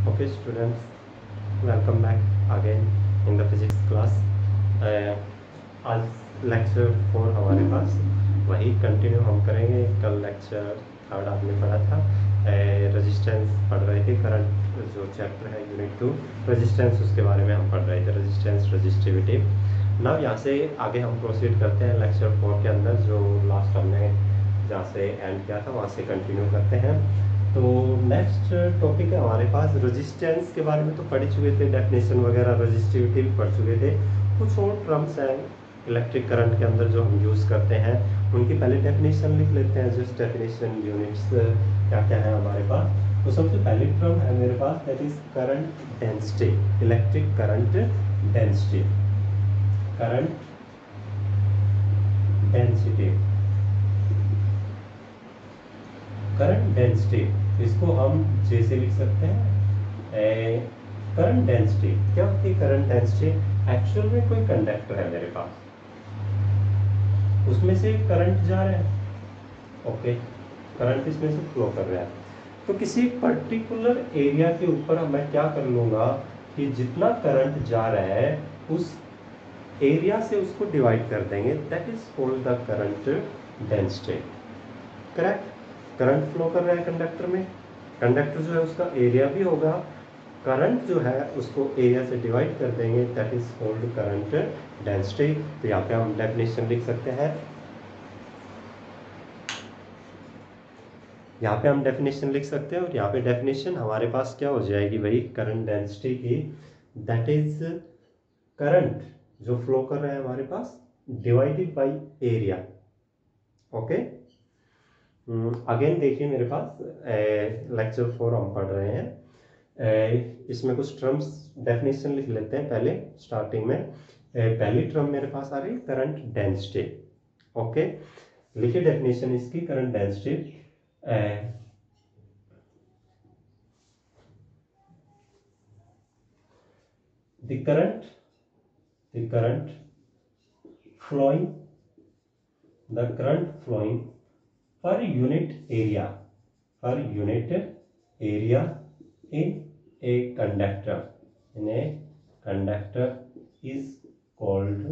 Okay, students, welcome back again in the physics class. Uh, आज lecture 4 हमारे पास वही continue हम करेंगे। कल लेक्चर 3 आपने पढ़ा था, रेजिस्टेंस पढ़ रहे थे। करंट जो चैप्टर है यूनिट 2 रेजिस्टेंस, उसके बारे में हम पढ़ रहे थे, रेजिस्टेंस रजिस्टिविटी। नाउ यहाँ से आगे हम प्रोसीड करते हैं लेक्चर 4 के अंदर, जो लास्ट हमने जहाँ से एंड किया था वहाँ से कंटिन्यू करते हैं। तो नेक्स्ट टॉपिक है हमारे पास रेजिस्टेंस के बारे में तो पढ़ चुके थे, डेफिनेशन वगैरह, रेजिस्टिविटी भी पढ़ चुके थे। कुछ और टर्म्स हैं इलेक्ट्रिक करंट के अंदर जो हम यूज़ करते हैं, उनकी पहले डेफिनेशन लिख लेते हैं। जस्ट डेफिनेशन यूनिट्स क्या क्या है हमारे पास। तो सबसे पहली टर्म है मेरे पास, that is current density. Electric current density, current density, current density, इसको हम जैसे लिख सकते हैं। करंट डेंसिटी क्या होती है? करंट डेंसिटी एक्चुअल में कोई कंडक्टर है मेरे पास, उसमें से करंट जा रहा है। ओके, करंट इसमें से फ्लो कर रहा है। तो किसी पर्टिकुलर एरिया के ऊपर मैं क्या कर लूंगा कि जितना करंट जा रहा है उस एरिया से उसको डिवाइड कर देंगे, that is called the current density. Correct? Current flow कर रहा है कंडक्टर में, कंडक्टर जो है उसका एरिया भी होगा, करंट जो है उसको एरिया से डिवाइड कर देंगे, that is called current density. तो यहाँ पे हम डेफिनेशन लिख सकते हैं, यहाँ पे हम डेफिनेशन लिख सकते हैं। और यहाँ पे डेफिनेशन हमारे पास क्या हो जाएगी भाई करंट डेंसिटी की, दैट इज करंट जो फ्लो कर रहा है हमारे पास divided by area. Okay, again देखिए मेरे पास लेक्चर 4 हम पढ़ रहे हैं। इसमें कुछ टर्म्स डेफिनेशन लिख लेते हैं पहले स्टार्टिंग में। पहली टर्म मेरे पास आ रही करंट डेंसिटी। ओके, लिखिए डेफिनेशन इसकी, current density the current flowing, the current flowing per unit area, per unit area in a conductor, in a conductor is called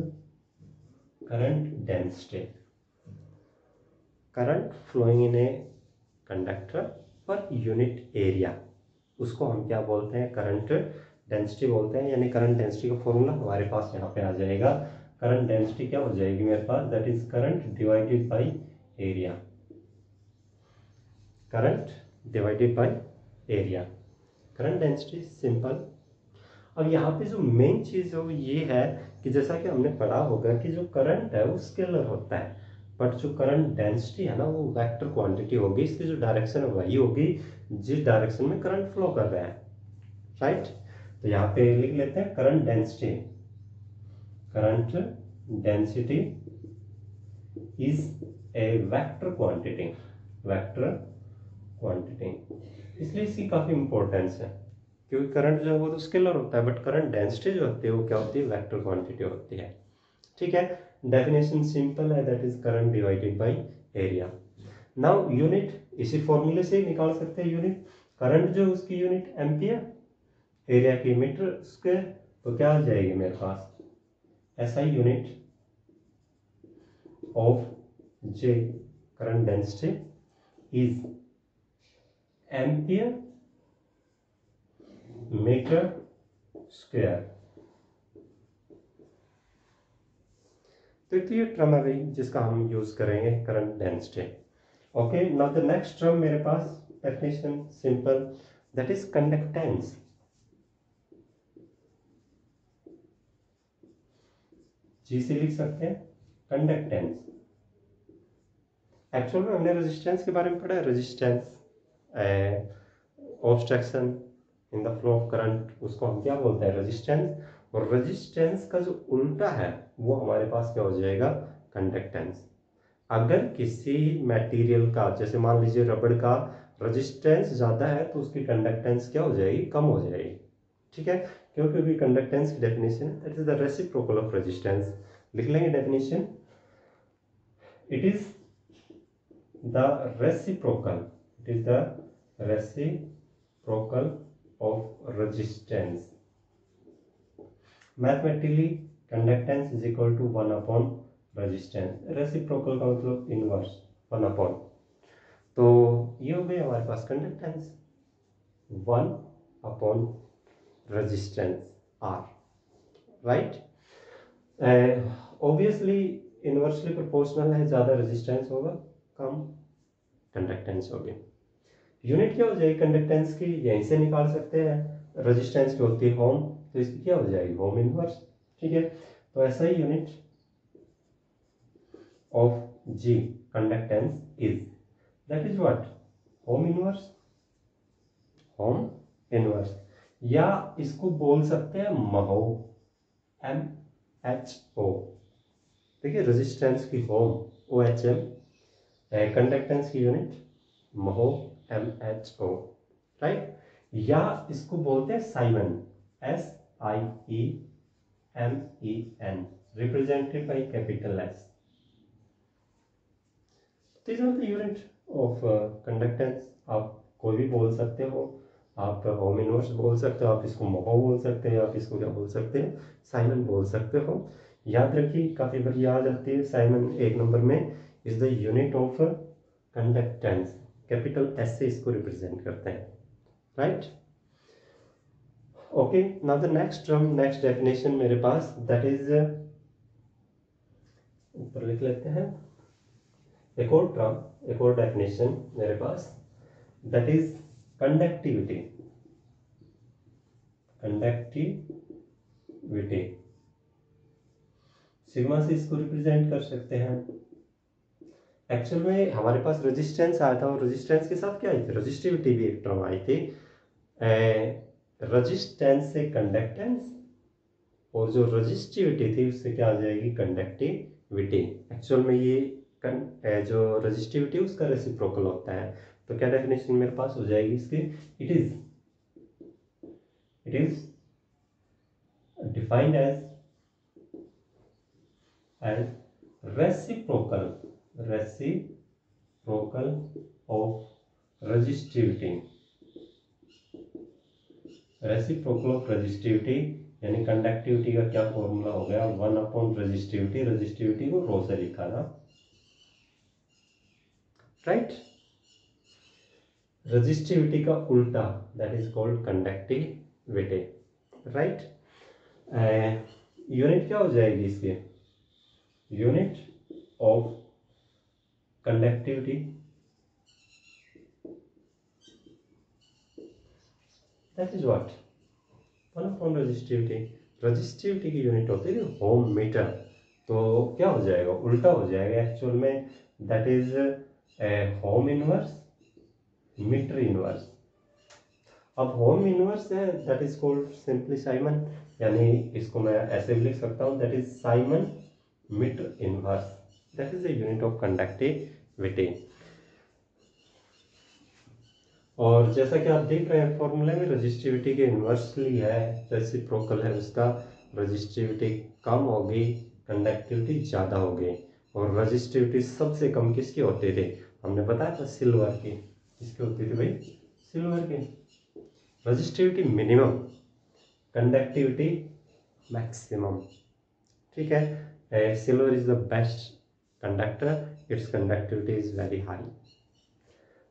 current density. Current flowing in a conductor per unit area, उसको हम क्या बोलते हैं? Current density बोलते हैं। यानी current density का formula हमारे पास यहाँ पे आ जाएगा। करंट डेंसिटी क्या हो जाएगी मेरे पास? That is current divided by area, current divided by area. Current density simple. अब यहाँ पे जो मेन चीज है वो ये है कि जैसा कि हमने पढ़ा होगा कि जो करंट है वो स्केलर होता है, बट जो करंट डेंसिटी है ना वो वेक्टर क्वांटिटी होगी। इसकी जो डायरेक्शन है वही होगी जिस डायरेक्शन में करंट फ्लो कर रहा है। राइट? तो यहाँ पे लिख लेते हैं current density, current density is a vector quantity, vector quantity. इसलिए इसकी काफी इंपॉर्टेंस है, क्योंकि करंट जो है वो तो स्केलर होता है, बट करंट डेंसिटी जो होती है वो क्या होती है? वेक्टर क्वांटिटी होती है। ठीक है, डेफिनेशन सिंपल है, that is current divided by area. Now unit इसी फॉर्मूले से निकाल सकते हैं यूनिट। करंट जो उसकी यूनिट एम्पियर, एरिया की मीटर स्क्वायर, तो क्या आ जाएगी मेरे पास? SI unit of J current density is ampere metre square. तो ये टर्म है भाई जिसका हम यूज करेंगे, current density. Okay, now the next term मेरे पास definition simple, that is conductance. G से लिख सकते हैं कंडक्टेंस। एक्चुअल में हमने रेजिस्टेंस के बारे में पढ़ा है, resistance obstruction in the flow of current, उसको हम क्या बोलते हैं? रेजिस्टेंस। और रेजिस्टेंस का जो उल्टा है वो हमारे पास क्या हो जाएगा? कंडक्टेंस। अगर किसी मटेरियल का, जैसे मान लीजिए रबड़ का, रेजिस्टेंस ज्यादा है तो उसकी कंडक्टेंस क्या हो जाएगी? कम हो जाएगी। ठीक है, क्योंकि कंडक्टेंस की डेफिनेशन है that is the reciprocal of resistance. लिख लेंगे definition, it is the reciprocal, it is the reciprocal of resistance. Mathematically conductance is equal to 1 upon resistance, reciprocal का मतलब इनवर्स 1 अपॉन, तो ये हो गई हमारे पास conductance 1 upon resistance R, right. Obviously inversely proportional है, ज़्यादा रेजिस्टेंस होगा कम कंडक्टेंस होगी। यूनिट क्या हो जाएगी कंडक्टेंस की, यहीं से निकाल सकते हैं, रेजिस्टेंस की होती है होम, तो इसकी क्या हो जाएगी होम इनवर्स, ठीक है। तो ऐसा ही unit of G conductance is, that is what, ohm inverse, ohm inverse, या इसको बोल सकते हैं महो, एम एच ओ। देखिए रेजिस्टेंस की ohm O H M, conductance की unit mho M H O, right. या इसको बोलते हैं siemens, S I E M E N, represented by capital S. This are the unit of conductance. आप कोई भी बोल सकते हो, आप होम इनवर्स बोल सकते हो, आप इसको महो बोल सकते हैं, आप इसको क्या बोल सकते हैं, साइमन बोल सकते हो। याद रखिए काफ़ी बार याद आती है, साइमन 1 नंबर में is the unit of conductance, capital S से इसको रिप्रेजेंट करते हैं, right. Okay, now the next term, next definition मेरे पास, दैट इज, ऊपर लिख लेते हैं, एक और टर्म, एक और डेफिनेशन मेरे पास, that is conductivity, conductivity sigma से इसको रिप्रेजेंट कर सकते हैं। एक्चुअल में हमारे पास रेजिस्टेंस आया था, और रेजिस्टेंस के साथ क्या आई थी, रेजिस्टिविटी भी एक टर्म आई थी। रेजिस्टेंस से कंडक्टेंस, और जो रेजिस्टिविटी थी उससे क्या आ जाएगी, कंडक्टिविटी। एक्चुअल में ये जो रेजिस्टिविटी उसका रेसिप्रोकल होता है। तो क्या डेफिनेशन मेरे पास हो जाएगी इसकी, it is defined as reciprocal of resistivity, reciprocal of resistivity यानी कंडक्टिविटी का क्या फॉर्मूला हो गया, 1 अपॉन रेजिस्टिविटी, रेजिस्टिविटी को रो से लिखा ना, राइट। रेजिस्टिविटी का उल्टा that is called conductivity, right. Unit क्या हो जाएगी इसकी, unit of conductivity that is what, 1 upon resistivity. Resistivity की यूनिट होती है होम मीटर, तो क्या हो जाएगा, उल्टा हो जाएगा एक्चुअल में, that is ohm inverse metre inverse. अब होम इनवर्स है that is called simply siemens, यानी इसको मैं ऐसे भी लिख सकता हूँ, that is siemens metre inverse, that is the unit of conductivity. और जैसा कि आप देख रहे हैं फॉर्मूले में, रेजिस्टिविटी के इन्वर्सली है, रेसिप्रोकल है उसका, रेजिस्टिविटी कम होगी, कंडक्टिविटी ज़्यादा होगी। और रेजिस्टिविटी सबसे कम किसकी होती थी, हमने बताया था सिल्वर की, किसकी होती थी भाई, सिल्वर की। रेजिस्टिविटी मिनिमम, कंडक्टिविटी मैक्सिमम, ठीक है। Silver is the best conductor, it's conductivity is very high,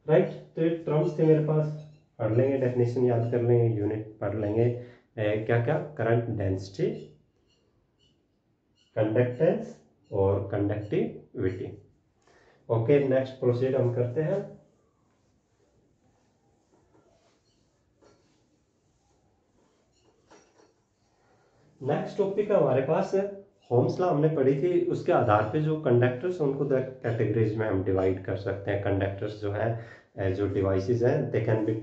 right. तो ये टर्म्स थे मेरे पास, पढ़ लेंगे, डेफिनेशन याद कर लेंगे, यूनिट पढ़ लेंगे, क्या क्या, करंट डेंसिटी, कंडक्टेंस और कंडक्टिविटी। ओके, नेक्स्ट प्रोसीड हम करते हैं। नेक्स्ट टॉपिक है हमारे पास होम्स लॉ, हमने पढ़ी थी, उसके आधार पे जो कंडक्टर्स उनको दो कैटेगरीज में हम डिवाइड कर सकते हैं। कंडक्टर्स जो है, जो डिवाइसेस हैं, they can be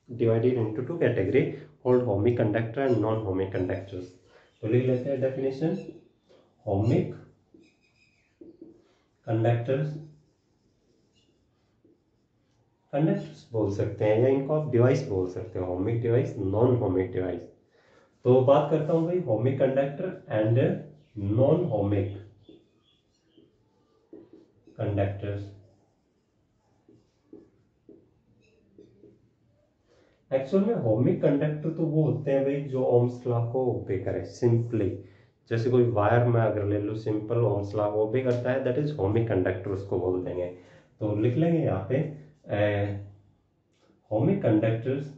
divided into 2 category, called होमिक conductor and non होमिक conductors. तो लिख लेते हैं डेफिनेशन, होमिक कंडक्टर्स, कंडक्टर्स बोल सकते हैं, या इनको आप डिवाइस बोल सकते हो, होमिक डिवाइस, नॉन होमिक डिवाइस। तो बात करता हूं भाई होमिक conductor and non होमिक conductors. Actual में ओमिक कंडक्टर तो वो होते हैं भाई जो ओम्स लॉ को ओबे करे सिंपली। जैसे कोई वायर में अगर ले लो, सिंपल ओम्स लॉ को ओबे करता है, दैट इज ओमिक कंडक्टर उसको बोल देंगे। तो लिख लेंगे यहाँ पे ohmic conductors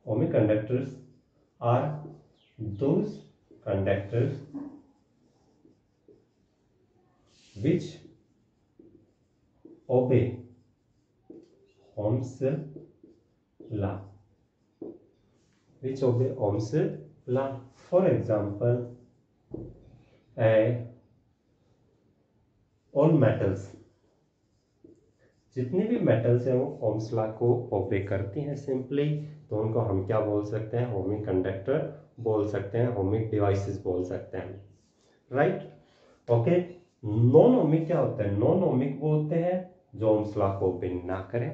ohmic conductors are those conductors which obey Ohm's law, which obey Ohm's law. For example, all metals, जितने भी मेटल्स हैं वो ओम्स लॉ को ओबे करती हैं सिंपली, तो उनको हम क्या बोल सकते हैं, ओमिक कंडक्टर बोल सकते हैं, ओमिक डिवाइसेस बोल सकते हैं, राइट। ओके, नॉन ओमिक क्या होता है, नॉन ओमिक वो होते हैं जो ओम्स लॉ को ओबे ना करें,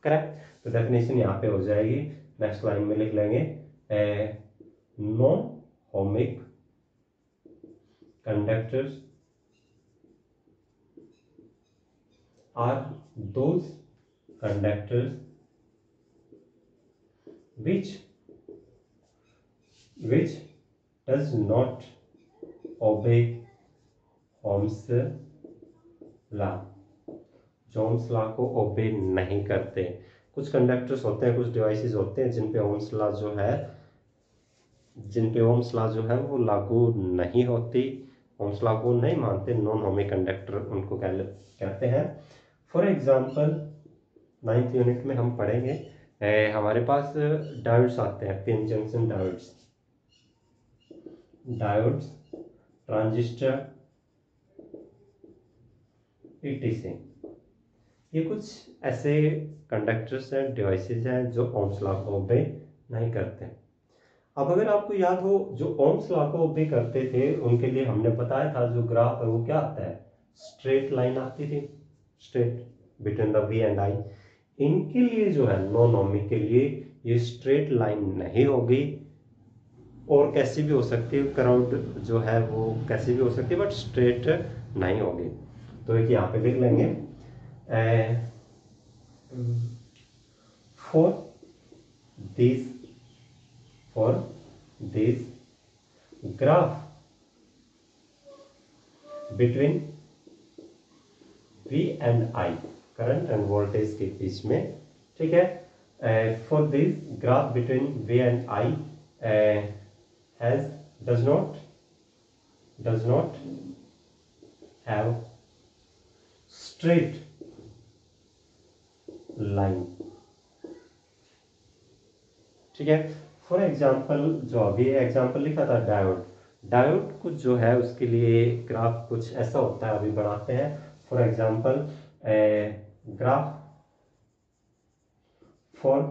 करेक्ट। तो डेफिनेशन यहाँ पे हो जाएगी, नेक्स्ट लाइन में लिख लेंगे non ohmic conductors are those conductors which does not obey Ohm's law, जो ओम्स लॉ को ओबे नहीं करते। कुछ कंडक्टर्स होते हैं, कुछ डिवाइसेस होते हैं जिन पे ओम्स लॉ जो है वो लागू नहीं होती, ओम्स लॉ को नहीं मानते, नॉन ओमिक कंडक्टर उनको कहते हैं। फॉर एग्जाम्पल 9th यूनिट में हम पढ़ेंगे, हमारे पास डायोड्स आते हैं, pin junction diodes, transistor, etc। ये कुछ ऐसे कंडक्टर्स हैं, डिवाइसेस हैं जो ओम्स लॉ को ओबे नहीं करते। अब अगर आपको याद हो, जो ओम्स लॉ को ओबे करते थे उनके लिए हमने बताया था जो ग्राफ है वो क्या आता है, स्ट्रेट लाइन आती थी, straight between the V and I. इनके लिए जो है नॉन ओमिक के लिए ये स्ट्रेट लाइन नहीं होगी, और कैसी भी हो सकती है, क्राउड जो है वो कैसी भी हो सकती है, बट स्ट्रेट नहीं होगी। तो एक यहाँ पे लिख लेंगे for this graph between V and I, current end voltage के बीच में, ठीक है। For this graph between V and I does not have straight line, ठीक है। फॉर एग्जाम्पल, जो अभी एग्जाम्पल लिखा था डायोड कुछ जो है उसके लिए ग्राफ कुछ ऐसा होता है, अभी बनाते हैं। For example graph for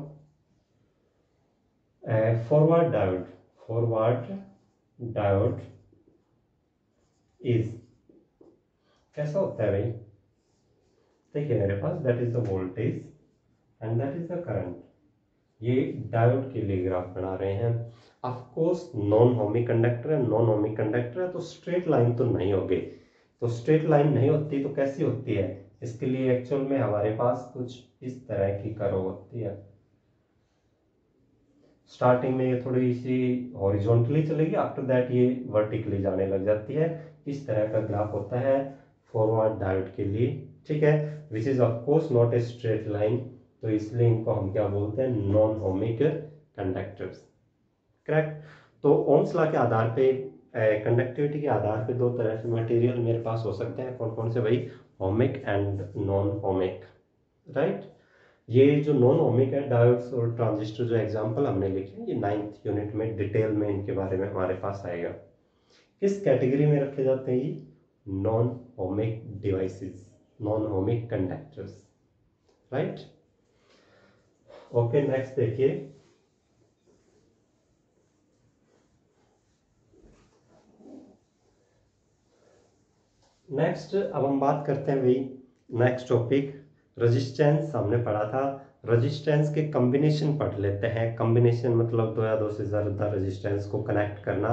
forward diode is, कैसा होता है भाई, देखिए मेरे पास that is the voltage and that is the current, ये डायोड के लिए ग्राफ बना रहे हैं। Of course non ohmic conductor है, तो स्ट्रेट लाइन तो नहीं होगी। तो स्ट्रेट लाइन नहीं होती तो कैसी होती है, इसके लिए एक्चुअल में हमारे पास कुछ इस तरह की कर्व होती है। स्टार्टिंग में ये थोड़ी सी हॉरिजॉन्टली चलेगी, आफ्टर दैट ये वर्टिकली जाने लग जाती है। इस तरह का ग्राफ होता है फॉरवर्ड डायोड के लिए, ठीक है, which is of course not a straight line, तो इसलिए इनको हम क्या बोलते हैं, नॉन ओमिक कंडक्टर्स, करेक्ट। तो ओम्स लॉ के आधार पे, कंडक्टिविटी के आधार पे दो तरह से मटेरियल मेरे पास हो सकते हैं, कौन कौन से भाई, ohmic and non ohmic, right. ये जो नॉन ओमिक है, डायोड्स और ट्रांजिस्टर जो एग्जांपल हमने लिखे, ये 9th यूनिट में डिटेल में इनके बारे में हमारे पास आएगा। किस कैटेगरी में रखे जाते हैं ये, non ohmic devices, non ohmic conductors, right. Okay, next देखिए, नेक्स्ट अब हम बात करते हैं भाई, नेक्स्ट टॉपिक रेजिस्टेंस हमने पढ़ा था, रेजिस्टेंस के कॉम्बिनेशन पढ़ लेते हैं। कॉम्बिनेशन मतलब दो या दो से ज़्यादा रेजिस्टेंस को कनेक्ट करना,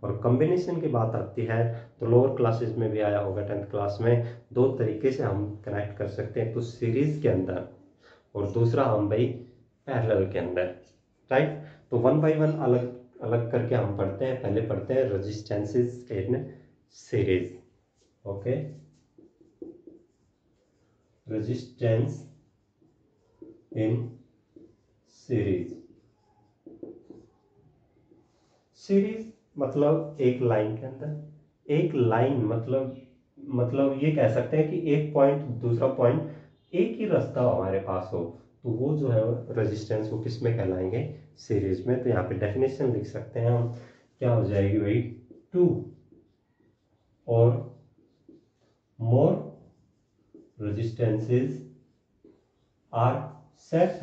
और कॉम्बिनेशन की बात आती है तो लोअर क्लासेस में भी आया होगा 10th क्लास में, दो तरीके से हम कनेक्ट कर सकते हैं, तो सीरीज के अंदर और दूसरा हम भाई पैरेलल के अंदर, राइट। तो वन बाय वन अलग अलग करके हम पढ़ते हैं। पहले पढ़ते हैं resistances in series. Okay, resistance in series. Series मतलब एक लाइन के अंदर, एक लाइन मतलब ये कह सकते हैं कि एक पॉइंट दूसरा पॉइंट एक ही रास्ता हमारे पास हो, तो वो जो है रेजिस्टेंस वो किस में कहलाएंगे, सीरीज में। तो यहाँ पे डेफिनेशन लिख सकते हैं हम, क्या हो जाएगी भाई, टू और मोर resistances are said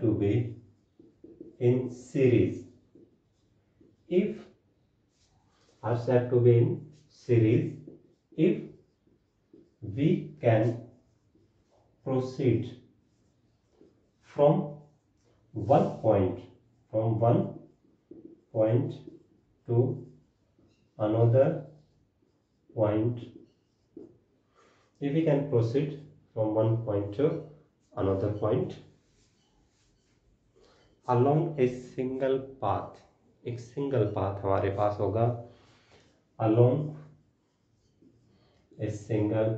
to be in series if are said to be in series if we can proceed from one point to another point, if we can proceed from one point to another point along a single path, एक single path हमारे पास होगा along a single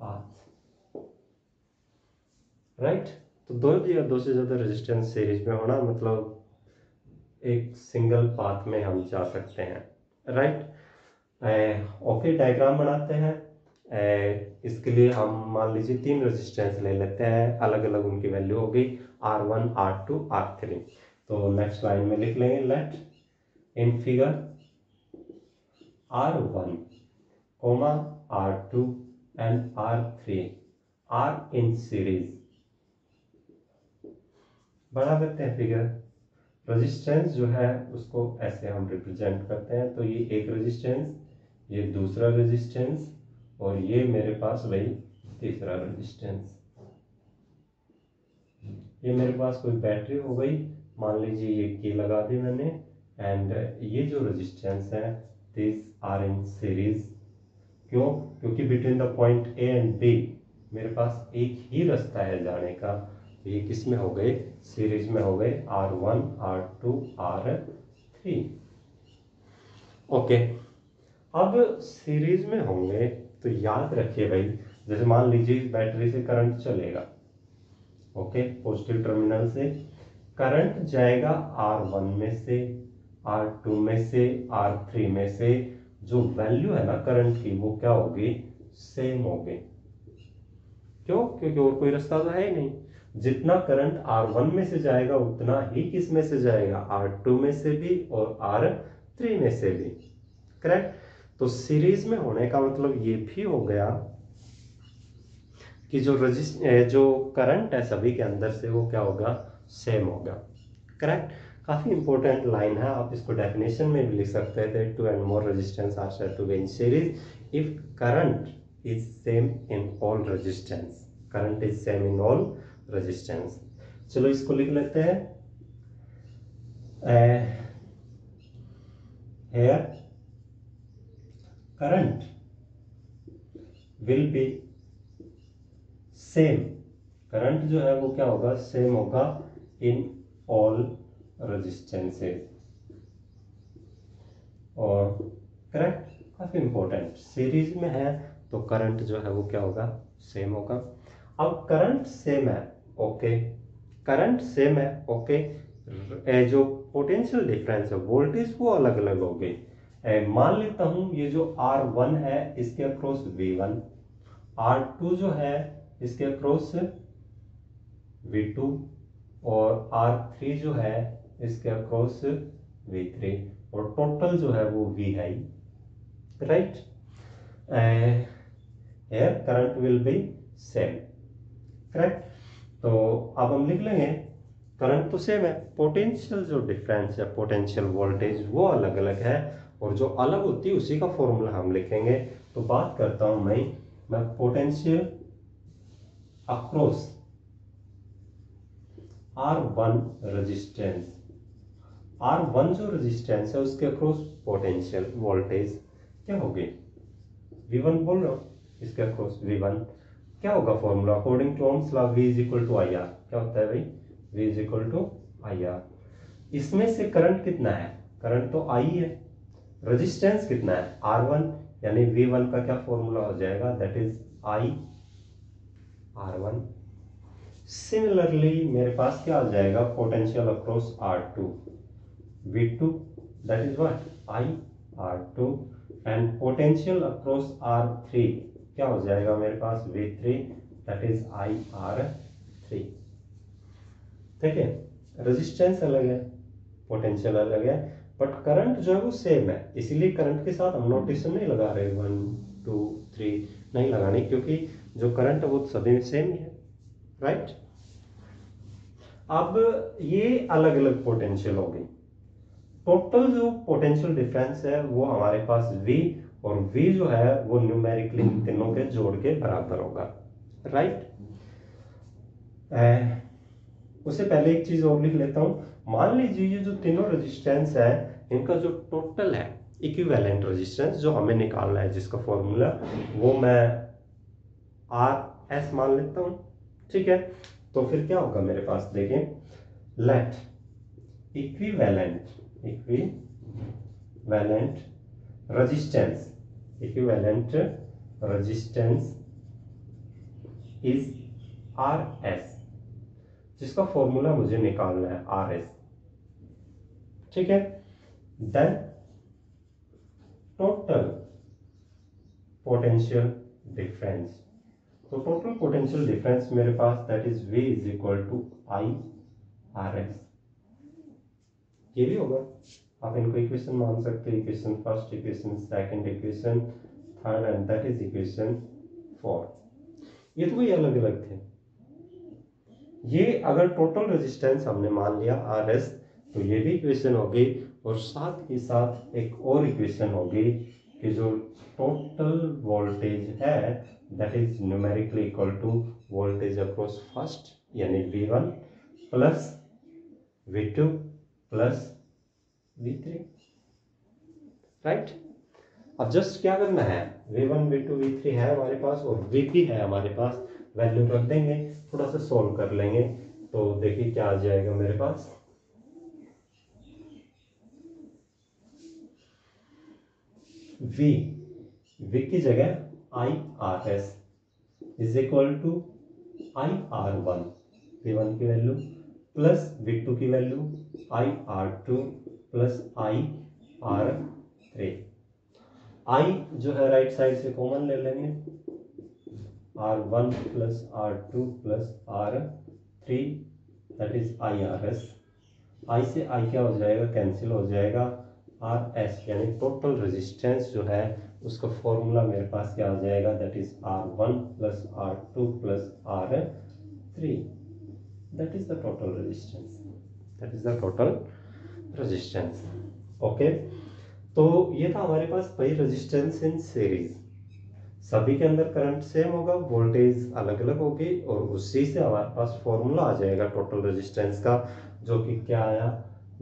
path, right. तो दो से ज्यादा resistance series में होना मतलब एक सिंगल पाथ में हम जा सकते हैं, राइट। ओके, डायग्राम बनाते हैं। इसके लिए हम मान लीजिए 3 रेजिस्टेंस ले लेते हैं, अलग अलग उनकी वैल्यू होगी R1 R2 R3। तो नेक्स्ट लाइन में लिख लेंगे, let in figure R1, R2 and R3 are in series. बना देते हैं फिगर। रेजिस्टेंस जो है उसको ऐसे हम रिप्रेजेंट करते हैं, तो ये एक रेजिस्टेंस, ये दूसरा रेजिस्टेंस और ये मेरे पास वही तीसरा रेजिस्टेंस। ये मेरे पास कोई बैटरी हो गई, मान लीजिए ये की लगा दी मैंने, एंड ये जो रेजिस्टेंस है दिस आर इन सीरीज। क्यों? क्योंकि between the point A and B मेरे पास एक ही रास्ता है जाने का, तो ये किस में हो गए, सीरीज में हो गए, R1 R2 R3। ओके, अब सीरीज में होंगे तो याद रखिए भाई, जैसे मान लीजिए इस बैटरी से करंट चलेगा, ओके, पॉजिटिव टर्मिनल से करंट जाएगा R1 में से, R2 में से, R3 में से, जो वैल्यू है ना करंट की वो क्या होगी, सेम होगी। क्यों? क्योंकि और कोई रास्ता तो है ही नहीं। जितना करंट R1 में से जाएगा उतना ही किस में से जाएगा, R2 में से भी और R3 में से भी, करेक्ट। तो सीरीज में होने का मतलब ये भी हो गया कि जो करंट है सभी के अंदर से वो क्या होगा, सेम होगा, करेक्ट। काफी इंपॉर्टेंट लाइन है, आप इसको डेफिनेशन में भी लिख सकते थे, two and more resistance are said to be in series if current is same in all resistance, current is same in all resistance. चलो इसको लिख लेते हैं, here current will be same, current जो है वो क्या होगा, सेम होगा इन ऑल रेजिस्टेंसेस, और करेक्ट, काफी इंपॉर्टेंट। सीरीज में है तो करंट जो है वो क्या होगा, सेम होगा। अब करंट सेम है, ओके, करंट सेम है, ओके, जो पोटेंशियल डिफरेंस है, वोल्टेज वो अलग अलग हो गई। मान लेता हूं ये जो R1 है इसके अक्रॉस V1, R2 जो है इसके अक्रॉस V2 और R3 जो है इसके अक्रॉस V3, और टोटल जो है वो V है, right. here current will be same, correct. तो अब हम लिख लेंगे करंट तो सेम है, पोटेंशियल जो डिफरेंस है, पोटेंशियल वोल्टेज वो अलग अलग है, और जो अलग होती है उसी का फॉर्मूला हम लिखेंगे। तो बात करता हूं मैं potential across R1 resistance, R1 जो रेजिस्टेंस है उसके अक्रॉस पोटेंशियल वोल्टेज क्या होगी, V1 बोल रहा हूँ, इसके अक्रॉस V1 क्या होगा formula according to ohm's law, V is equal to I R. क्या होता है भाई, V is equal to I R. इसमें से करंट कितना है, करंट तो I है, रेजिस्टेंस कितना है R1, यानी V1 का क्या फॉर्मूला हो जाएगा, that is I R1। Similarly मेरे पास क्या आ जाएगा, potential across R2 V2, that is what I R2, and potential across R3 क्या हो जाएगा मेरे पास V3, that is I R3। ठीक है, रेजिस्टेंस अलग है, पोटेंशियल अलग है, बट करंट जो है वो सेम है, इसीलिए करंट के साथ हम नोटेशन नहीं लगा रहे 1 2 3 नहीं लगाने, क्योंकि जो करंट है वो सभी में सेम ही है, राइट। अब ये अलग अलग पोटेंशियल हो गई, टोटल जो पोटेंशियल डिफरेंस है वो हमारे पास V, और V जो है वो न्यूमेरिकली इन तीनों के जोड़ के बराबर होगा, राइट। उससे पहले एक चीज और लिख लेता हूं, मान लीजिए ये जो तीनों रेजिस्टेंस है इनका जो टोटल है इक्विवेलेंट रेजिस्टेंस जो हमें निकालना है, जिसका फॉर्मूला वो मैं RS मान लेता हूं, ठीक है। तो फिर क्या होगा मेरे पास, देखिए, let equivalent resistance is RS, जिसका फॉर्मूला मुझे निकालना है RS, ठीक है। देन टोटल पोटेंशियल डिफरेंस, तो टोटल पोटेंशियल डिफरेंस मेरे पास that is V is equal to I RS। ये भी होगा, आप इनको इक्वेशन मान सकते हैं, equation first, equation second, equation third, and that is equation 4। ये तो कोई अलग अलग थे, ये अगर टोटल रेजिस्टेंस हमने मान लिया RS तो ये भी इक्वेशन होगी, और साथ ही साथ एक और इक्वेशन होगी कि जो टोटल वोल्टेज है that is numerically equal to voltage across first यानी V1 plus V2 plus V3, right. अब जस्ट क्या करना है, V1 V2 V3 है हमारे पास और VP है हमारे पास, वैल्यू रख देंगे, थोड़ा सा सॉल्व कर लेंगे, तो देखिए क्या आ जाएगा मेरे पास, V की जगह I RS is equal to I R1, V1 की वैल्यू प्लस V2 की value I R2 plus I R3। I जो है राइट साइड से कॉमन ले लेंगे, R1 plus R2 plus R3 that is I RS। I से I क्या हो जाएगा, कैंसिल हो जाएगा, RS यानी टोटल रेजिस्टेंस जो है उसका फॉर्मूला मेरे पास क्या आ जाएगा, that is R1 plus R2 plus R3, that is the total resistance, that is the total resistance. Okay, तो ये था हमारे पास भाई रेजिस्टेंस इन सीरीज, सभी के अंदर करंट सेम होगा, वोल्टेज अलग अलग होगी, और उसी से हमारे पास फॉर्मूला आ जाएगा टोटल रेजिस्टेंस का, जो कि क्या आया,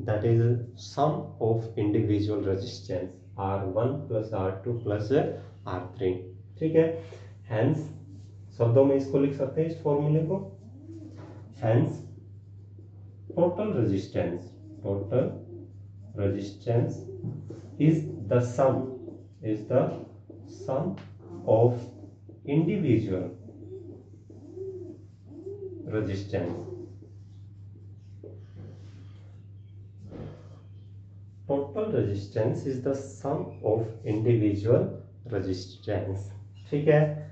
that is sum of individual resistance R1 plus R2 plus R3, ठीक है। हेंस शब्दों में इसको लिख सकते हैं इस फॉर्मूले को, hence total resistance is the sum of individual resistance। Total resistance is the sum of individual resistance, ठीक है।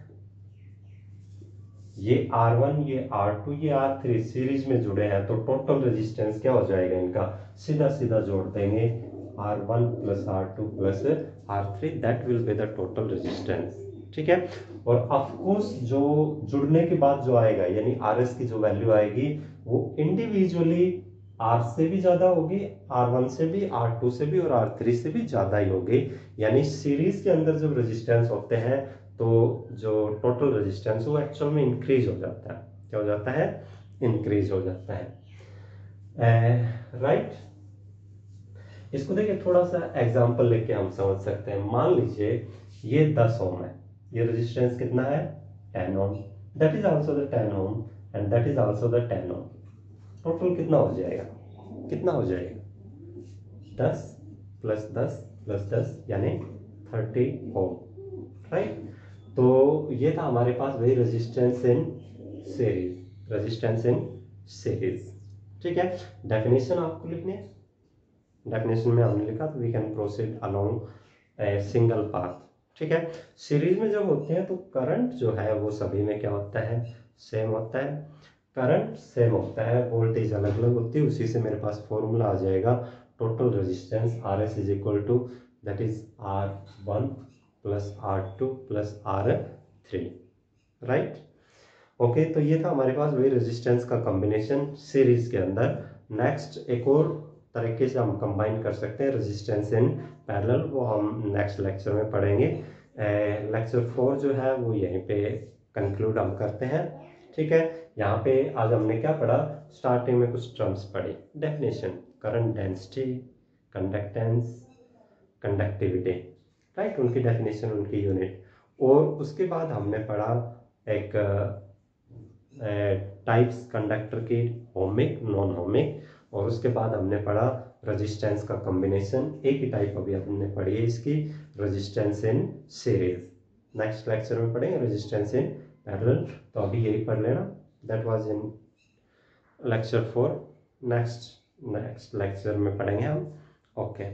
ये R1 ये R2 ये R3 सीरीज में जुड़े हैं, तो टोटल रेजिस्टेंस क्या हो जाएगा इनका, सीधा सीधा जोड़ देंगे, R1 plus R2 plus R3 that will be the total resistance, ठीक है। और ऑफ कोर्स जो जुड़ने के बाद जो आएगा यानी RS की जो वैल्यू आएगी वो इंडिविजुअली R से भी ज्यादा होगी, R1 से भी, R2 से भी और R3 से भी ज्यादा ही होगी, यानी सीरीज के अंदर जब रेजिस्टेंस होते हैं तो जो टोटल रेजिस्टेंस वो एक्चुअल में इंक्रीज हो जाता है, क्या हो जाता है, इंक्रीज हो जाता है, राइट। इसको देखिए थोड़ा सा एग्जांपल लेके हम समझ सकते हैं। मान लीजिए ये 10 ओम है, ये रेजिस्टेंस कितना है 10 ohm, that is also the 10 ohm and that is also the 10 ohm. Total कितना हो जाएगा, कितना हो जाएगा 10 प्लस 10 प्लस 10 यानी 30 ओम, राइट। तो ये था हमारे पास वही resistance in series, resistance in series, ठीक है। डेफिनेशन आपको लिखनी है, डेफिनेशन में हमने लिखा तो we can proceed along a single path, ठीक है। सीरीज में जब होते हैं तो करंट जो है वो सभी में क्या होता है, सेम होता है, करंट सेम होता है, वोल्टेज अलग अलग होती है। उसी से मेरे पास फॉर्मूला आ जाएगा total resistance R S is equal to that is R1 plus R2 plus R3, right. Okay, तो ये था हमारे पास वही रेजिस्टेंस का कॉम्बिनेशन सीरीज के अंदर। नेक्स्ट एक और तरीके से हम कंबाइन कर सकते हैं रेजिस्टेंस इन पैरेलल, वो हम नेक्स्ट लेक्चर में पढ़ेंगे। लेक्चर 4 जो है वो यहीं पे कंक्लूड हम करते हैं, ठीक है। यहाँ पे आज हमने क्या पढ़ा, स्टार्टिंग में कुछ टर्म्स पढ़ी, definition, current density, conductance, conductivity, right, उनकी डेफिनेशन, उनकी यूनिट। और उसके बाद हमने पढ़ा एक टाइप्स कंडक्टर की, ओमिक, नॉन ओमिक, और उसके बाद हमने पढ़ा रेजिस्टेंस का कॉम्बिनेशन, एक ही टाइप अभी हमने पढ़ी है इसकी, resistance in series. Next lecture में पढ़ेंगे रेजिस्टेंस इन पैरेलल, तो अभी यही पढ़ लेना, that was in lecture 4। Next lecture में पढ़ेंगे हम, ओके।